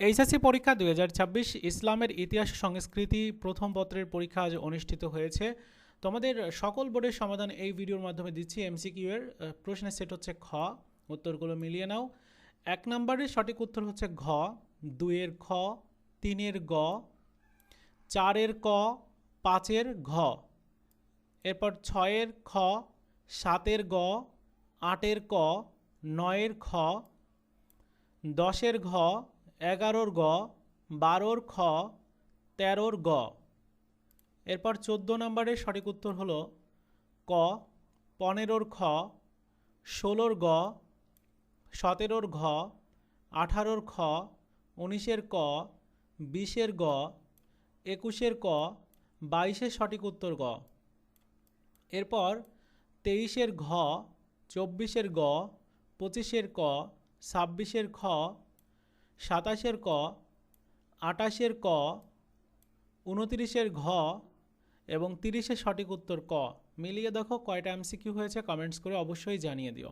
HSC পরীক্ষা 2026 ইসলামের ইতিহাস সংস্কৃতি প্রথম পত্রের পরীক্ষা আজ অনুষ্ঠিত হয়েছে। তোমাদের সকল বোর্ডের সমাধান এই ভিডিওর মাধ্যমে দিচ্ছি। এমসিকিউ এর প্রশ্নের সেট হচ্ছে খ, উত্তরগুলো মিলিয়ে নাও। 1 নম্বরের সঠিক উত্তর হচ্ছে ঘ, 2 এর খ, 3 এর গ, 4 এর ক, 5 এর ঘ। এরপর 6 এর খ, 7 এর গ, 8 এর ক, 9 এর খ, 10 এর ঘ, 11 গ, 12 খ, 13 গ। এরপর 14 নম্বরের সঠিক উত্তর হলো ক, 15 খ, 16 গ, 17 ঘ, 18 খ, 19 ক, 20 গ, 21 ক, 22 সঠিক উত্তর গ। এরপর 23 ঘ, 24 গ, 25 ক, 26 খ, 27 ক, 28 ক, 29 ঘ এবং 30 সঠিক উত্তর ক। মিলিয়ে দেখো কয়টা এমসিকিউ হয়েছে, কমেন্টস করে অবশ্যই জানিয়ে দিও।